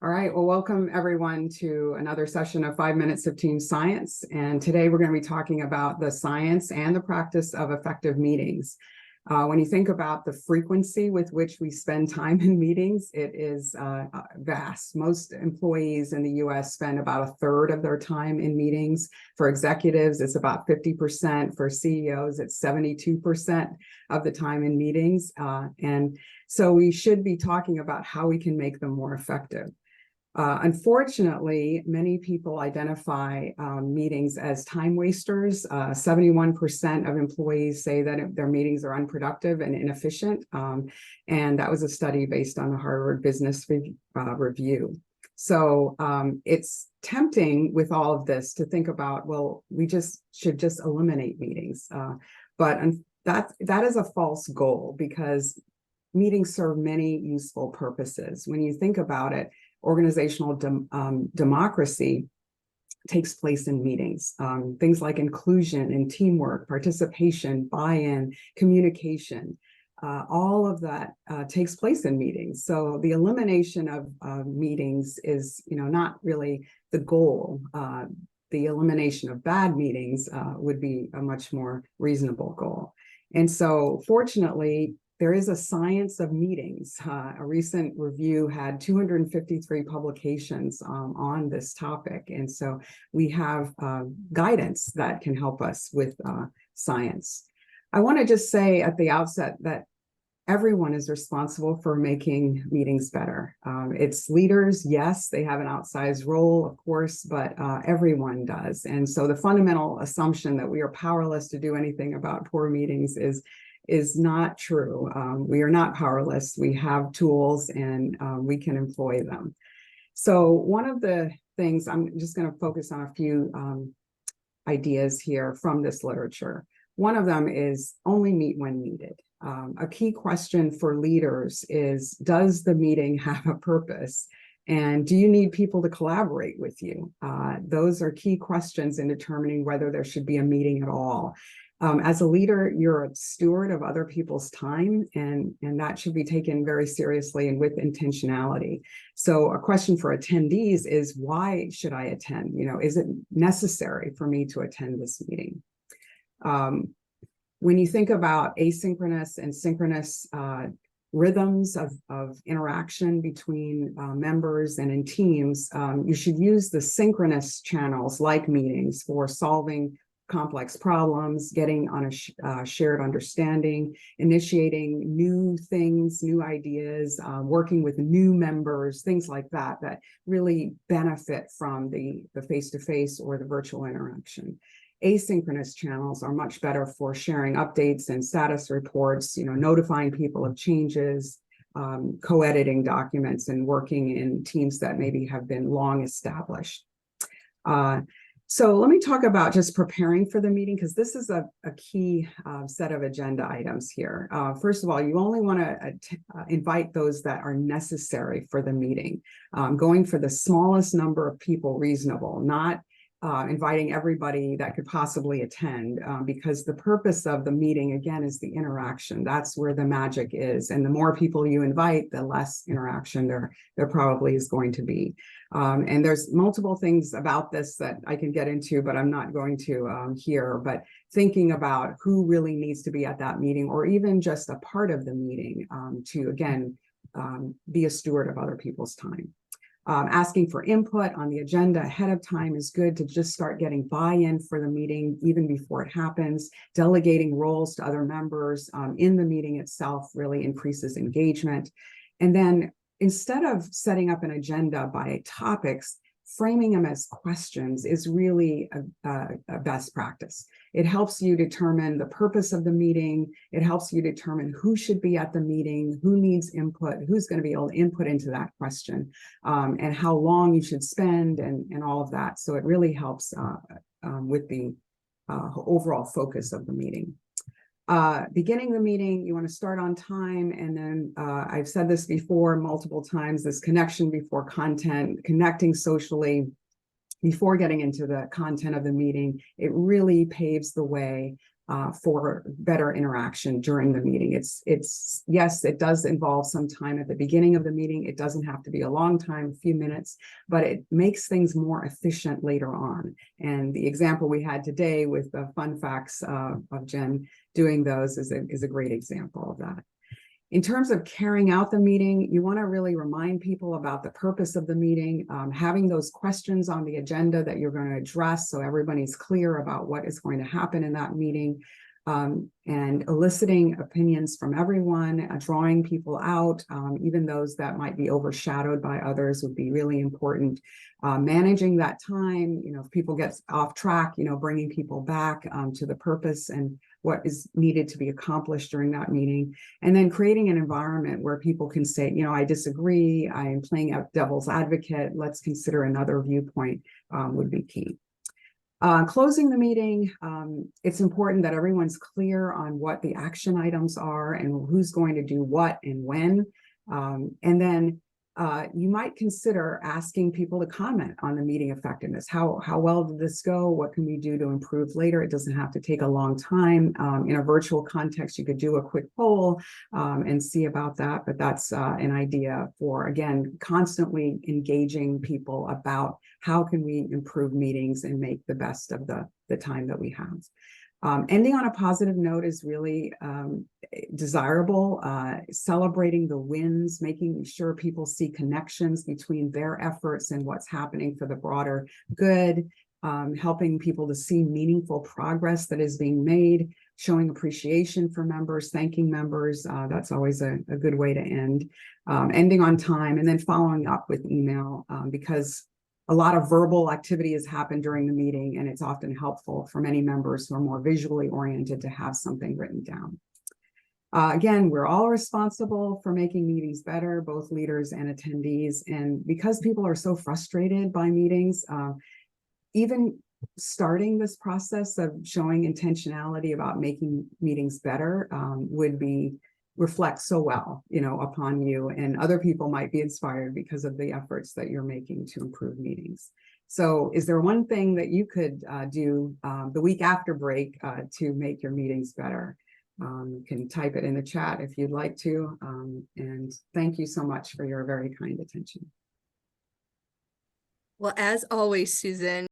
All right, well, welcome everyone to another session of 5 Minutes of Team Science. And today we're going to be talking about the science and the practice of effective meetings. When you think about the frequency with which we spend time in meetings, it is vast. Most employees in the US spend about a third of their time in meetings. For executives, it's about 50%. For CEOs, it's 72% of the time in meetings. And so we should be talking about how we can make them more effective. Unfortunately, many people identify meetings as time wasters. 71% of employees say that their meetings are unproductive and inefficient. And that was a study based on the Harvard Business Review. So it's tempting with all of this to think about, well, we should just eliminate meetings. But that is a false goal because meetings serve many useful purposes. When you think about it, organizational democracy takes place in meetings. Things like inclusion and teamwork, participation, buy-in, communication, all of that takes place in meetings. So the elimination of meetings is, not really the goal. The elimination of bad meetings would be a much more reasonable goal. And so fortunately, there is a science of meetings. A recent review had 253 publications on this topic. And so we have guidance that can help us with science. I want to just say at the outset that everyone is responsible for making meetings better. It's leaders, yes, they have an outsized role, of course, but everyone does. And so the fundamental assumption that we are powerless to do anything about poor meetings is not true. We are not powerless. We have tools and we can employ them. So one of the things, I'm just going to focus on a few ideas here from this literature. One of them is only meet when needed. A key question for leaders is, does the meeting have a purpose? And do you need people to collaborate with you? Those are key questions in determining whether there should be a meeting at all. As a leader, you're a steward of other people's time, and that should be taken very seriously and with intentionality. So a question for attendees is, why should I attend? Is it necessary for me to attend this meeting? When you think about asynchronous and synchronous rhythms of interaction between members and in teams, you should use the synchronous channels like meetings for solving complex problems, getting on a shared understanding, initiating new things, new ideas, working with new members, things like that really benefit from the face-to-face or the virtual interaction. Asynchronous channels are much better for sharing updates and status reports, notifying people of changes, co-editing documents, and working in teams that maybe have been long established. So let me talk about just preparing for the meeting, because this is a key set of agenda items here. First of all, you only want to invite those that are necessary for the meeting, going for the smallest number of people reasonable, not inviting everybody that could possibly attend, because the purpose of the meeting, again, is the interaction. That's where the magic is. And the more people you invite, the less interaction there probably is going to be. And there's multiple things about this that I can get into, but I'm not going to here. But thinking about who really needs to be at that meeting, or even just a part of the meeting, to, again, be a steward of other people's time. Asking for input on the agenda ahead of time is good to just start getting buy-in for the meeting even before it happens. Delegating roles to other members in the meeting itself really increases engagement. And then instead of setting up an agenda by topics, framing them as questions is really a best practice. It helps you determine the purpose of the meeting. It helps you determine who should be at the meeting, who needs input, who's going to be able to input into that question, and how long you should spend, and all of that. So it really helps with the overall focus of the meeting. Beginning the meeting, you want to start on time. And then I've said this before multiple times, this connection before content, connecting socially before getting into the content of the meeting, it really paves the way for better interaction during the meeting. Yes, it does involve some time at the beginning of the meeting. It doesn't have to be a long time, a few minutes, but it makes things more efficient later on. And the example we had today with the fun facts of Jen doing those is a great example of that. In terms of carrying out the meeting, you want to really remind people about the purpose of the meeting, having those questions on the agenda that you're going to address so everybody's clear about what is going to happen in that meeting, and eliciting opinions from everyone, drawing people out, even those that might be overshadowed by others would be really important. Managing that time, if people get off track, bringing people back to the purpose and what is needed to be accomplished during that meeting, and then creating an environment where people can say, I disagree, I am playing out devil's advocate, let's consider another viewpoint, would be key. Closing the meeting, it's important that everyone's clear on what the action items are and who's going to do what and when. And then you might consider asking people to comment on the meeting effectiveness. How well did this go? What can we do to improve later? It doesn't have to take a long time. In a virtual context, you could do a quick poll and see about that. But that's an idea for, again, constantly engaging people about how can we improve meetings and make the best of the time that we have. Ending on a positive note is really desirable, celebrating the wins, making sure people see connections between their efforts and what's happening for the broader good, helping people to see meaningful progress that is being made, showing appreciation for members, thanking members. That's always a good way to end. Ending on time, and then following up with email, because a lot of verbal activity has happened during the meeting, and it's often helpful for many members who are more visually oriented to have something written down. Again, we're all responsible for making meetings better, both leaders and attendees. And because people are so frustrated by meetings, even starting this process of showing intentionality about making meetings better would reflect so well, upon you, and other people might be inspired because of the efforts that you're making to improve meetings. So is there one thing that you could do the week after break to make your meetings better? You can type it in the chat if you'd like to. And thank you so much for your very kind attention. Well, as always, Susan,